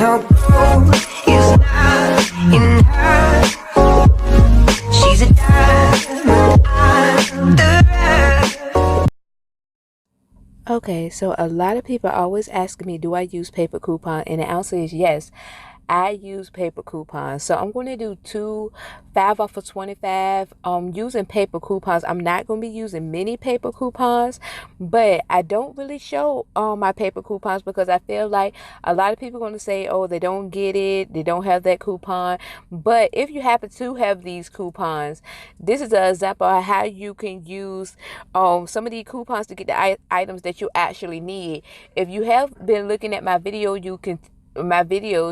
No gold is not in her. She's a diamond under her. Okay, so a lot of people always ask me, do I use paper coupon? And the answer is yes. I use paper coupons. So I'm going to do 5 off of 25 using paper coupons. I'm not going to be using many paper coupons, but I don't really show my paper coupons because I feel like a lot of people are going to say, oh, they don't get it, they don't have that coupon. But if you happen to have these coupons, this is an example of how you can use some of these coupons to get the items that you actually need. If you have been looking at my videos,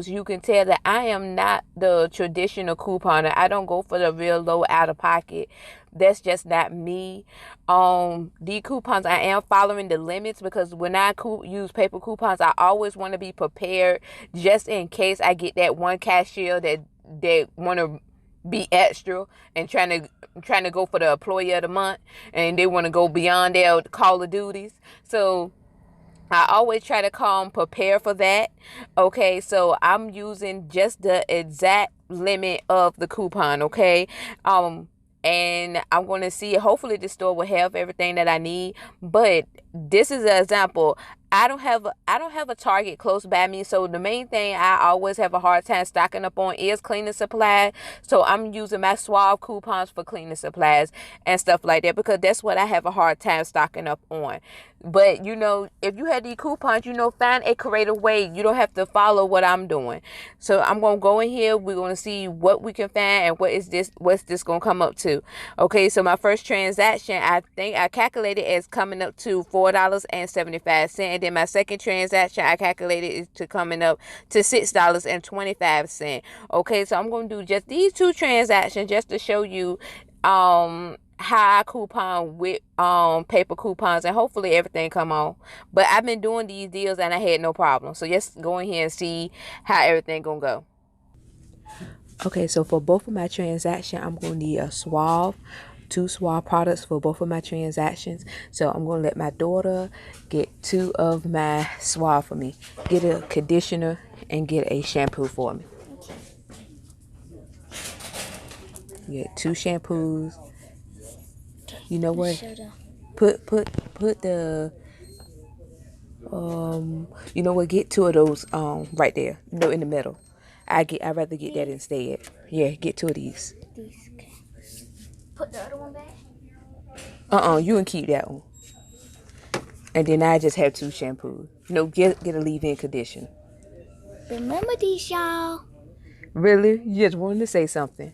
you can tell that I am not the traditional couponer. I don't go for the real low out of pocket. That's just not me. The coupons, I am following the limits because when I use paper coupons, I always want to be prepared just in case I get that one cashier that want to be extra and trying to go for the employee of the month, and they want to go beyond their call of duties. So I always try to prepare for that. Okay, so I'm using just the exact limit of the coupon. Okay, and I'm going to see. Hopefully, the store will have everything that I need. But this is an example. I don't have a Target close by me, so the main thing I always have a hard time stocking up on is cleaning supplies. So I'm using my Suave coupons for cleaning supplies and stuff like that because that's what I have a hard time stocking up on. But if you have these coupons, find a creative way. You don't have to follow what I'm doing. So I'm gonna go in here. We're gonna see what we can find and what's this gonna come up to. Okay, so my first transaction, I think I calculated as coming up to $4.75, and then my second transaction I calculated is to coming up to $6.25. Okay, so I'm gonna do just these 2 transactions just to show you how I coupon with paper coupons, and hopefully everything come on. But I've been doing these deals and I had no problem. So just go in here and see how everything gonna go. Okay, so for both of my transactions, I'm gonna need a Suave, 2 Suave products for both of my transactions. So I'm gonna let my daughter get 2 of my Suave for me. Get a conditioner and get a shampoo for me. Get 2 shampoos. You know what? Put the get 2 of those right there. In the middle. I'd rather get that instead. Yeah, get 2 of these. Put the other one back. You can keep that one. And then I just have 2 shampoos. Get a leave-in conditioner. Remember these, y'all. Really? You just wanted to say something.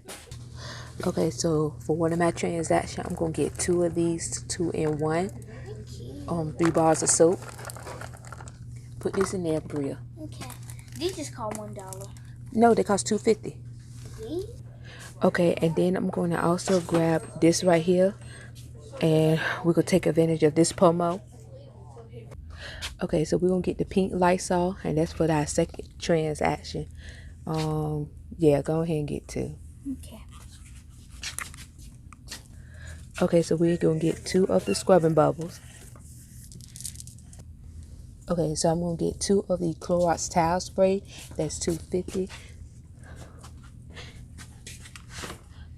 Okay, so for one of my transactions, I'm gonna get 2 of these 2-in-1. 3 bars of soap. Put this in there, Bria. Okay. These just cost $1. No, they cost $2.50. See? Okay, and then I'm going to also grab this right here, and we're gonna take advantage of this promo. Okay, so we're gonna get the pink Lysol, and that's for our second transaction. Yeah, go ahead and get 2. Okay. Okay, so we're gonna get 2 of the scrubbing bubbles. Okay, so I'm gonna get 2 of the Clorox towel spray. That's $2.50.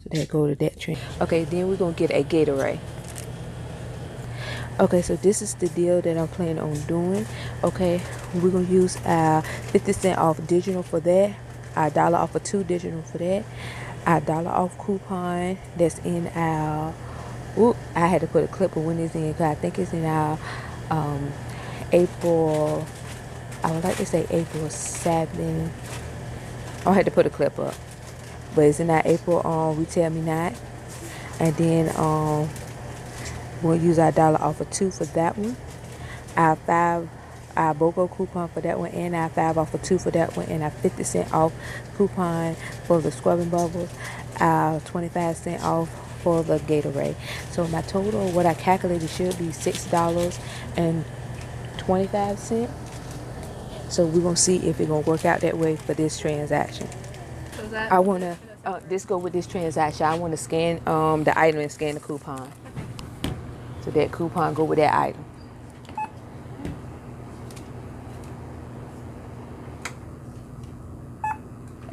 So that go to that train. Okay, then we're gonna get a Gatorade. Okay, so this is the deal that I'm planning on doing. Okay, we're gonna use our 50 cent off digital for that, our $1 off of 2 digital for that, our $1 off coupon that's in our. I had to put a clip of when it's in because I think it's in our April. I would like to say April 7th. I had to put a clip up, but it's in our April Retail Me Not, and then we'll use our $1 off of 2 for that one, our BOGO coupon for that one, and our 5 off of 2 for that one, and our 50 cent off coupon for the scrubbing bubbles, our 25 cent off for the Gatorade. So my total, what I calculated, should be $6.25. So we're gonna see if it's gonna work out that way for this transaction. I wanna this go with this transaction. I wanna scan the item and scan the coupon. So that coupon go with that item.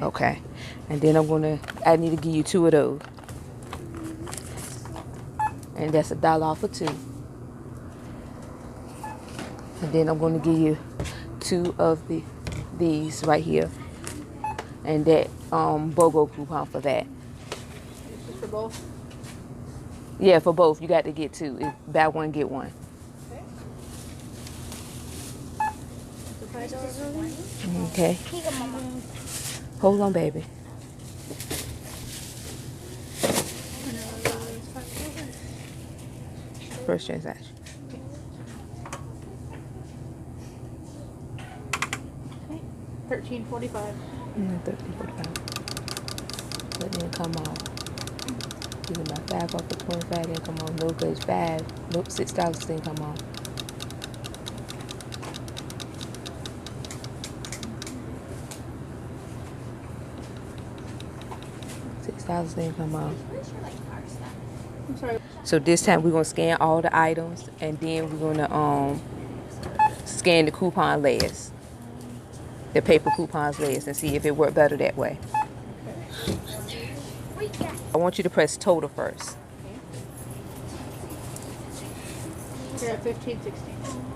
Okay. And then I need to give you 2 of those. And that's $1 off of 2. And then I'm going to give you 2 of these right here. And that BOGO coupon for that. Just for both? Yeah, for both. You got to get 2. If buy one, get one. Okay. The price is Okay. Here you go, Mama. Hold on, baby. First transaction. Okay. $13.45. 13.45. But then come on. Give me my 5 off of 25. Then come on. No, cause 5. Nope, $6 then come on. $6 then come on. I'm sorry. So this time we're gonna scan all the items, and then we're gonna scan the coupon last, the paper coupons last, and see if it worked better that way. I want you to press total first. You're at $15.60.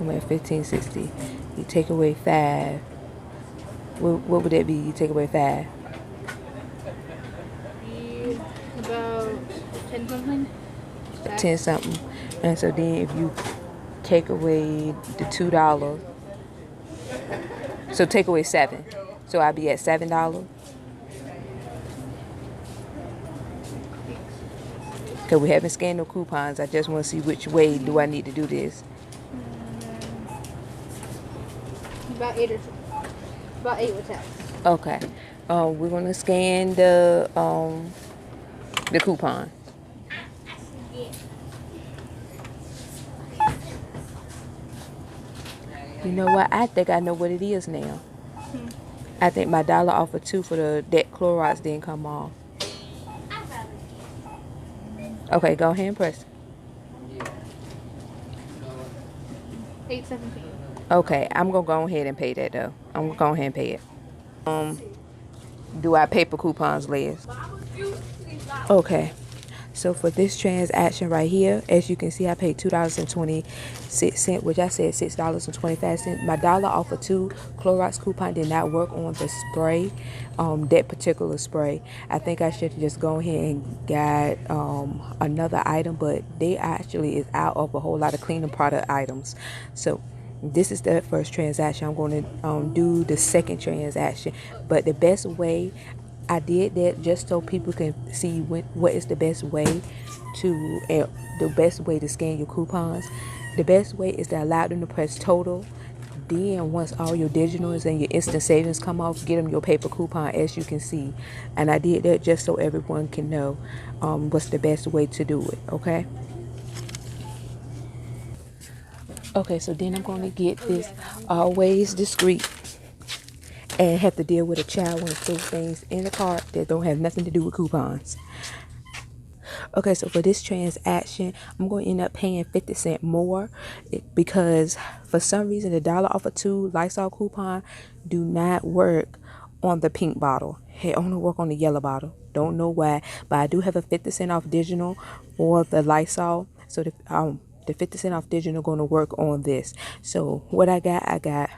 I'm at 15.60. You take away 5. What would that be? You take away 5. Be about 10 something. 10 something. And so then if you take away the $2, so take away 7. So I'll be at $7. Because we haven't scanned no coupons. I just want to see which way do I need to do this. About 8 or so. About 8 with tax. Okay. We're going to scan the coupon. You know what? I think I know what it is now. I think my $1 off of 2 for that Clorox didn't come off. Okay, go ahead and press. $8.17. Okay, I'm gonna go ahead and pay that though. I'm gonna go ahead and pay it. Do I paper coupons last? Okay. So for this transaction right here, as you can see, I paid $2.26, which I said $6.25. My $1 off of 2 Clorox coupon did not work on the spray, that particular spray. I think I should just go ahead and got another item, but they actually is out of a whole lot of cleaning product items. So this is the first transaction. I'm going to do the second transaction, but the best way I did that just so people can see what is the best way to scan your coupons. The best way is to allow them to press total. Then once all your digitals and your instant savings come off, get them your paper coupon, as you can see. And I did that just so everyone can know what's the best way to do it. Okay. Okay, so then I'm going to get this always discreet and have to deal with a child when it puts things in the cart that don't have nothing to do with coupons. Okay, so for this transaction, I'm going to end up paying 50 cents more because for some reason the $1 off of 2 Lysol coupon do not work on the pink bottle. It only work on the yellow bottle. Don't know why, but I do have a 50 cent off digital for the Lysol. So the 50 cent off digital going to work on this. So what I got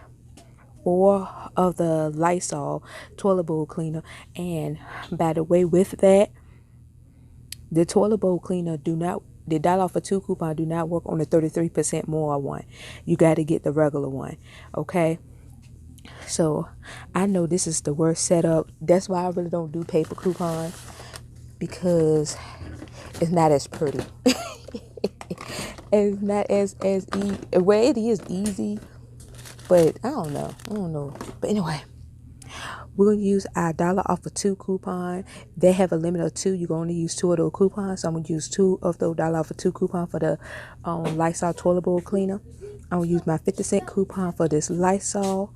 4 of the Lysol toilet bowl cleaner, and by the way, with that, the toilet bowl cleaner the $1 off of 2 coupon do not work on the 33% more one. You got to get the regular one. Okay. So I know this is the worst setup. That's why I really don't do paper coupons, because it's not as pretty. It's not as easy. Well, it is easy, but I don't know. But anyway, we're going to use our $1 off of 2 coupon. They have a limit of 2. You're going to use 2 of those coupons. So I'm going to use 2 of those $1 off of 2 coupon for the Lysol toilet bowl cleaner. I'm going to use my 50 cent coupon for this Lysol.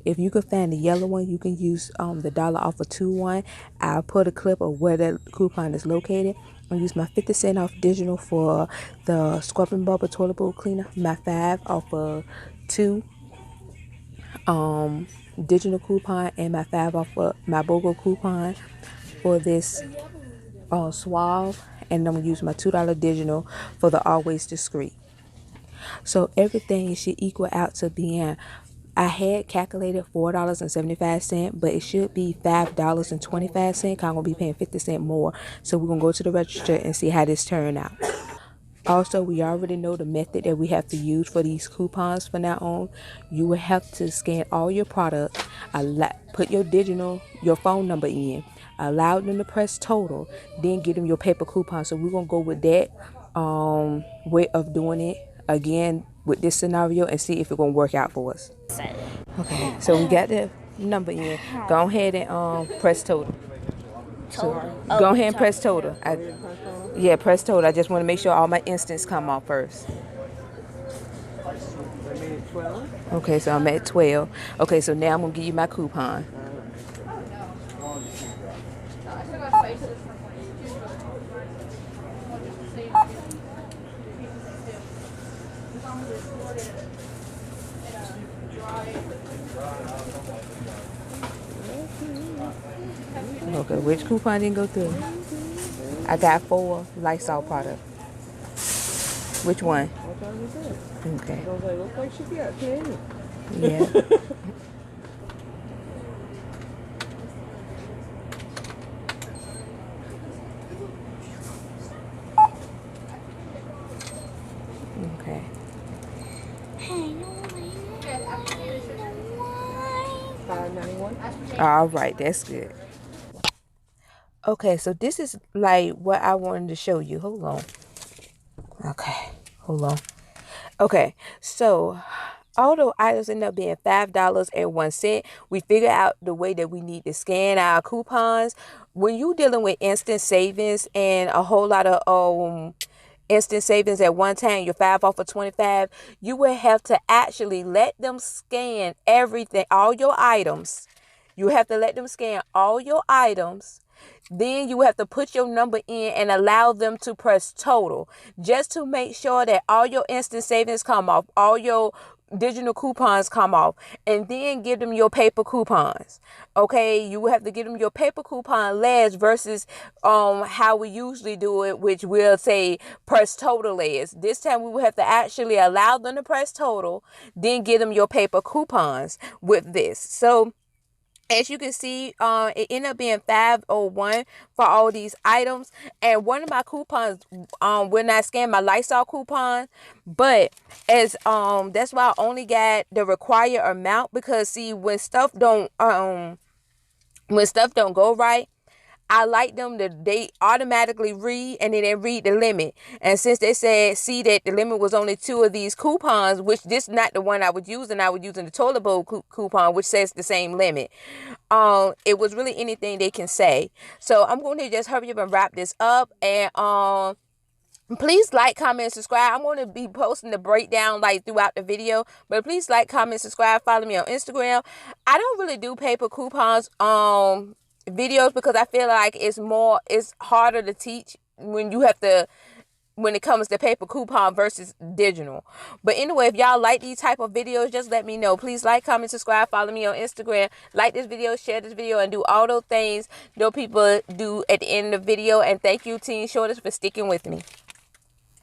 If you can find the yellow one, you can use the $1 off of 2 one. I'll put a clip of where that coupon is located. I'll use my 50 cent off digital for the Scrub and Bubble toilet bowl cleaner. My 5 off of 2 digital coupon and my 5 off for my BOGO coupon for this Suave, and I'm gonna use my $2 digital for the Always Discreet. So everything should equal out to being, I had calculated $4.75, but it should be $5.25. I'm gonna be paying 50 cents more. So we're gonna go to the register and see how this turned out. Also, we already know the method that we have to use for these coupons from now on. You will have to scan all your products, put your your phone number in, allow them to press total, then give them your paper coupon. So we're going to go with that way of doing it again with this scenario and see if it's going to work out for us. Okay, so we got the number in. Go ahead and press total. So go ahead and press total. Yeah, press total. I just want to make sure all my instants come off first. Okay, so I'm at 12. Okay, so now I'm going to give you my coupon. Okay, which coupon didn't go through? I got 4 Lysol products. Which one? Okay. Looks like she got 10. Yeah. Okay. $5.91. All right, that's good. Okay, so this is like what I wanted to show you. Hold on. Okay, hold on. Okay, so although items end up being $5.01, we figure out the way that we need to scan our coupons. When you're dealing with instant savings and a whole lot of instant savings at one time, you're 5 off of 25, you will have to actually let them scan everything, all your items. You have to let them scan all your items. Then you have to put your number in and allow them to press total, just to make sure that all your instant savings come off, all your digital coupons come off, and then give them your paper coupons. Okay, you have to give them your paper coupon last versus how we usually do it, which we'll say press total last. This time we will have to actually allow them to press total, then give them your paper coupons with this. So as you can see, it ended up being 501 for all these items. And one of my coupons, when I scanned my Lysol coupon, but as that's why I only got the required amount, because see, when stuff don't go right, I like them that they automatically read, and then they read the limit. And since they said, see that the limit was only 2 of these coupons, which this not the one I was using the toilet bowl coupon, which says the same limit. It was really anything they can say. So I'm going to just hurry up and wrap this up. And please like, comment, subscribe. I'm going to be posting the breakdown like throughout the video, but please like, comment, subscribe, follow me on Instagram. I don't really do paper coupons videos because I feel like it's harder to teach when it comes to paper coupon versus digital. But anyway, if y'all like these type of videos, just let me know. Please like, comment, subscribe, follow me on Instagram, like this video, share this video, and do all those things those people do at the end of the video. And thank you, Teen Shortest, for sticking with me.